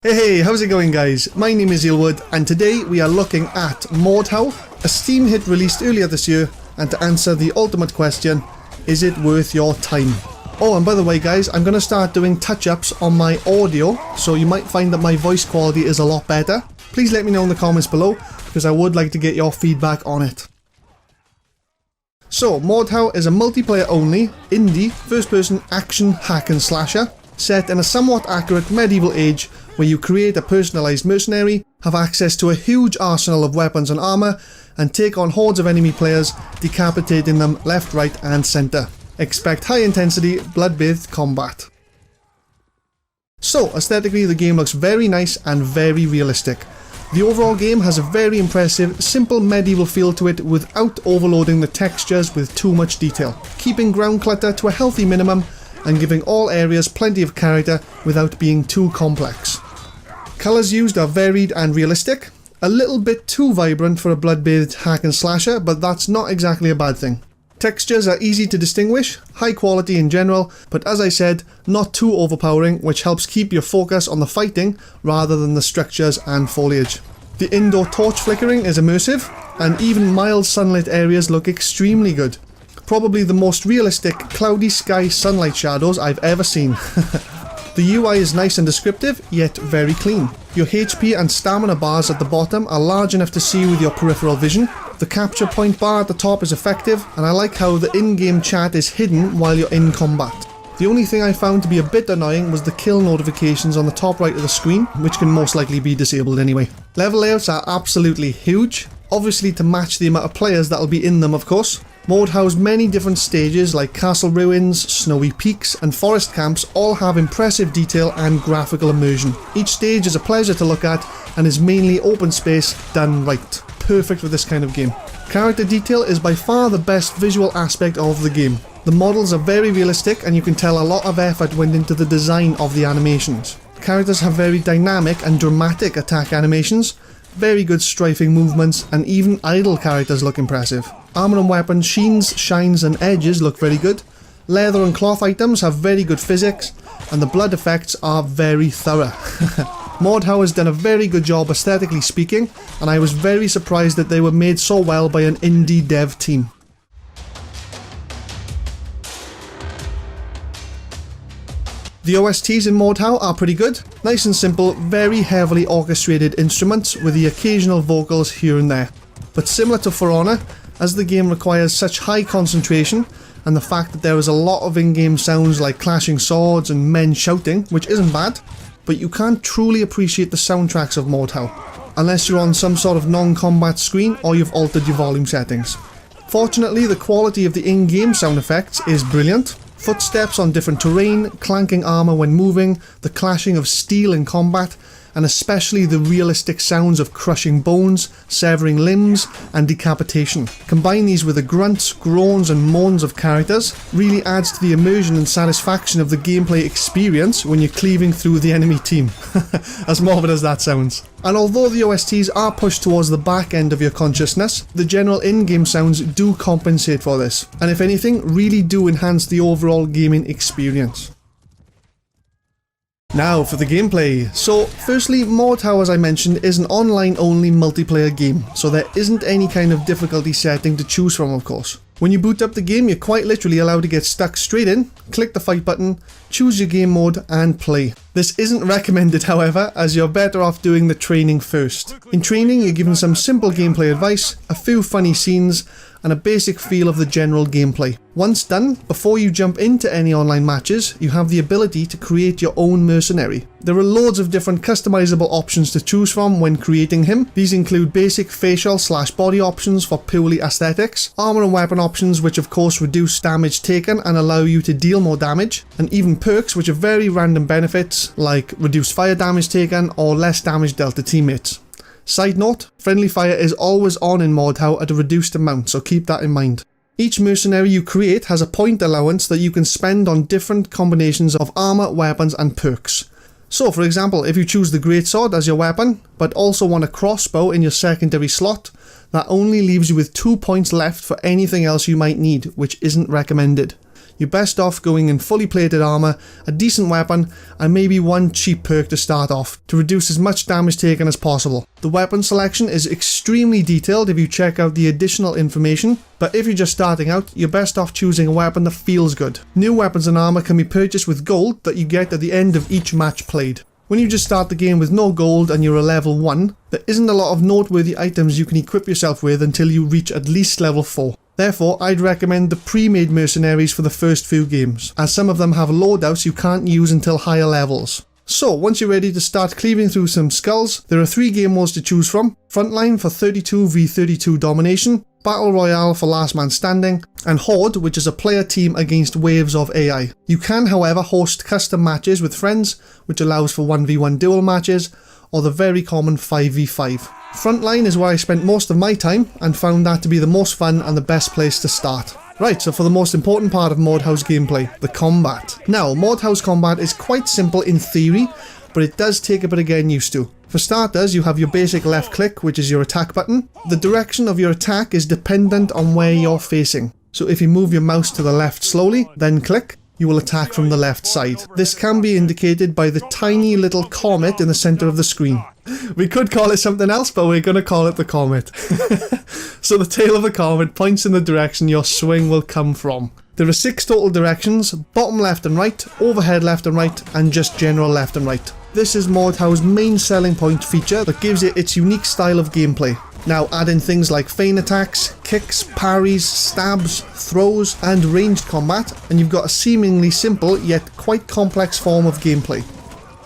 Hey, how's it going guys? My name is Eelwood and today we are looking at Mordhau, a Steam hit released earlier this year, and to answer the ultimate question, is it worth your time? Oh, and by the way guys, I'm going to start doing touch-ups on my audio, so you might find that my voice quality is a lot better. Please let me know in the comments below, because I would like to get your feedback on it. So, Mordhau is a multiplayer only, indie, first-person action hack and slasher, set in a somewhat accurate medieval age where you create a personalised mercenary, have access to a huge arsenal of weapons and armour, and take on hordes of enemy players, decapitating them left, right and centre. Expect high intensity, blood-bathed combat. So, aesthetically the game looks very nice and very realistic. The overall game has a very impressive, simple medieval feel to it without overloading the textures with too much detail, keeping ground clutter to a healthy minimum and giving all areas plenty of character without being too complex. Colours used are varied and realistic, a little bit too vibrant for a blood-bathed hack and slasher, but that's not exactly a bad thing. Textures are easy to distinguish, high quality in general, but as I said, not too overpowering, which helps keep your focus on the fighting rather than the structures and foliage. The indoor torch flickering is immersive, and even mild sunlit areas look extremely good. Probably the most realistic cloudy sky sunlight shadows I've ever seen. The UI is nice and descriptive, yet very clean. Your HP and stamina bars at the bottom are large enough to see with your peripheral vision. The capture point bar at the top is effective, and I like how the in-game chat is hidden while you're in combat. The only thing I found to be a bit annoying was the kill notifications on the top right of the screen, which can most likely be disabled anyway. Level layouts are absolutely huge, obviously to match the amount of players that'll be in them of course. Mordhau's many different stages like castle ruins, snowy peaks and forest camps all have impressive detail and graphical immersion. Each stage is a pleasure to look at and is mainly open space done right. Perfect for this kind of game. Character detail is by far the best visual aspect of the game. The models are very realistic and you can tell a lot of effort went into the design of the animations. Characters have very dynamic and dramatic attack animations, very good strafing movements, and even idle characters look impressive. Armour and weapon sheens, shines and edges look very good. Leather and cloth items have very good physics, and the blood effects are very thorough. Mordhau has done a very good job aesthetically speaking, and I was very surprised that they were made so well by an indie dev team. The OSTs in Mordhau are pretty good, nice and simple, very heavily orchestrated instruments with the occasional vocals here and there. But similar to For Honor, as the game requires such high concentration, and the fact that there is a lot of in-game sounds like clashing swords and men shouting, which isn't bad, but you can't truly appreciate the soundtracks of Mordhau, unless you're on some sort of non-combat screen or you've altered your volume settings. Fortunately, the quality of the in-game sound effects is brilliant. Footsteps on different terrain, clanking armour when moving, the clashing of steel in combat, and especially the realistic sounds of crushing bones, severing limbs, and decapitation. Combine these with the grunts, groans and moans of characters, really adds to the immersion and satisfaction of the gameplay experience when you're cleaving through the enemy team. As morbid as that sounds. And although the OSTs are pushed towards the back end of your consciousness, the general in-game sounds do compensate for this, and if anything, really do enhance the overall gaming experience. Now for the gameplay. So firstly, Mordhau, as I mentioned, is an online only multiplayer game, so there isn't any kind of difficulty setting to choose from of course. When you boot up the game, you're quite literally allowed to get stuck straight in, click the fight button, choose your game mode and play. This isn't recommended however, as you're better off doing the training first. In training you're given some simple gameplay advice, a few funny scenes, and a basic feel of the general gameplay. Once done, before you jump into any online matches, you have the ability to create your own mercenary. There are loads of different customizable options to choose from when creating him. These include basic facial/body options for purely aesthetics, armour and weapon options which of course reduce damage taken and allow you to deal more damage, and even perks which are very random benefits like reduced fire damage taken or less damage dealt to teammates. Side note, friendly fire is always on in Mordhau at a reduced amount, so keep that in mind. Each mercenary you create has a point allowance that you can spend on different combinations of armour, weapons and perks. So for example, if you choose the greatsword as your weapon, but also want a crossbow in your secondary slot, that only leaves you with 2 points left for anything else you might need, which isn't recommended. you're best off going in fully plated armour, a decent weapon, and maybe one cheap perk to start off, to reduce as much damage taken as possible. The weapon selection is extremely detailed if you check out the additional information, but if you're just starting out, you're best off choosing a weapon that feels good. New weapons and armour can be purchased with gold that you get at the end of each match played. When you just start the game with no gold and you're a level 1, there isn't a lot of noteworthy items you can equip yourself with until you reach at least level 4. Therefore, I'd recommend the pre-made mercenaries for the first few games, as some of them have loadouts you can't use until higher levels. So, once you're ready to start cleaving through some skulls, there are 3 game modes to choose from: Frontline for 32v32 domination, Battle Royale for last man standing, and Horde, which is a player team against waves of AI. You can, however, host custom matches with friends, which allows for 1v1 duel matches, or the very common 5v5. Frontline is where I spent most of my time, and found that to be the most fun and the best place to start. Right, so for the most important part of Mordhau's gameplay, the combat. Now, Mordhau's combat is quite simple in theory, but it does take a bit of getting used to. For starters, you have your basic left click, which is your attack button. The direction of your attack is dependent on where you're facing. So if you move your mouse to the left slowly, then click, you will attack from the left side. This can be indicated by the tiny little comet in the center of the screen. We could call it something else, but we're going to call it the comet. So the tail of the comet points in the direction your swing will come from. There are 6 total directions: bottom left and right, overhead left and right, and just general left and right. This is Mordhau's main selling point feature that gives it its unique style of gameplay. Now add in things like feint attacks, kicks, parries, stabs, throws, and ranged combat, and you've got a seemingly simple yet quite complex form of gameplay.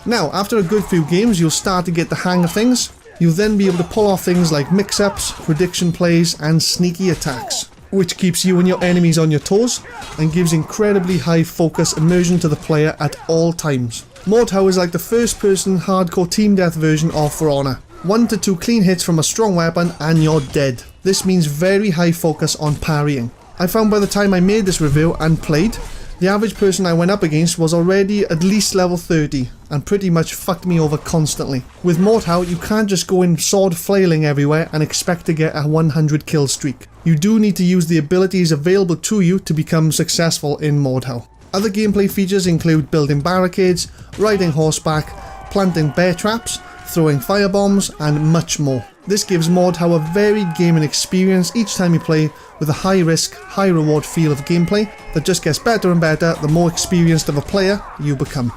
Now, after a good few games, you'll start to get the hang of things. You'll then be able to pull off things like mix-ups, prediction plays, and sneaky attacks, which keeps you and your enemies on your toes, and gives incredibly high focus immersion to the player at all times. Mordhau is like the first-person hardcore team death version of For Honor. 1 to 2 clean hits from a strong weapon and you're dead. This means very high focus on parrying. I found by the time I made this review and played, the average person I went up against was already at least level 30 and pretty much fucked me over constantly. With Mordhau, you can't just go in sword flailing everywhere and expect to get a 100 kill streak. You do need to use the abilities available to you to become successful in Mordhau. Other gameplay features include building barricades, riding horseback, planting bear traps, throwing firebombs, and much more. This gives Mordhau a varied gaming experience each time you play, with a high risk, high reward feel of gameplay that just gets better and better the more experienced of a player you become.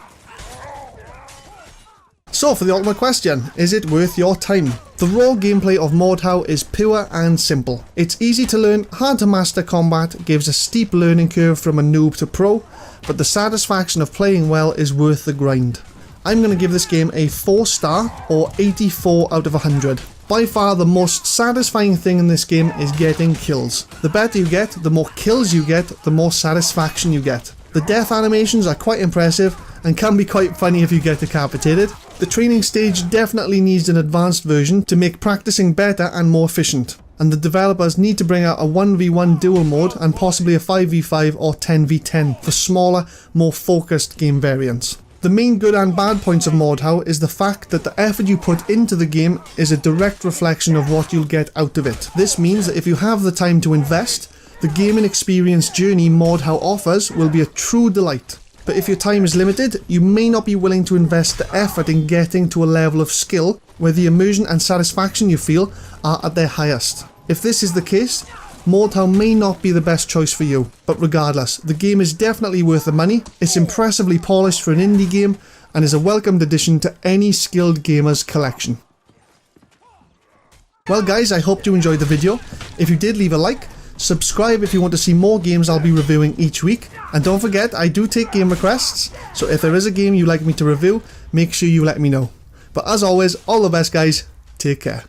So for the ultimate question, is it worth your time? The raw gameplay of Mordhau is pure and simple. It's easy to learn, hard to master combat, gives a steep learning curve from a noob to pro, but the satisfaction of playing well is worth the grind. I'm going to give this game a 4-star or 84 out of 100. By far the most satisfying thing in this game is getting kills. The better you get, the more kills you get, the more satisfaction you get. The death animations are quite impressive and can be quite funny if you get decapitated. The training stage definitely needs an advanced version to make practicing better and more efficient. And the developers need to bring out a 1v1 duel mode and possibly a 5v5 or 10v10 for smaller, more focused game variants. The main good and bad points of Mordhau is the fact that the effort you put into the game is a direct reflection of what you'll get out of it. This means that if you have the time to invest, the gaming experience journey Mordhau offers will be a true delight. But if your time is limited, you may not be willing to invest the effort in getting to a level of skill where the immersion and satisfaction you feel are at their highest. If this is the case, Mordhau may not be the best choice for you, but regardless, the game is definitely worth the money. It's impressively polished for an indie game and is a welcomed addition to any skilled gamer's collection. Well guys, I hope you enjoyed the video. If you did, leave a like, subscribe if you want to see more games I'll be reviewing each week, and don't forget I do take game requests, so if there is a game you'd like me to review, make sure you let me know. But as always, all the best guys, take care.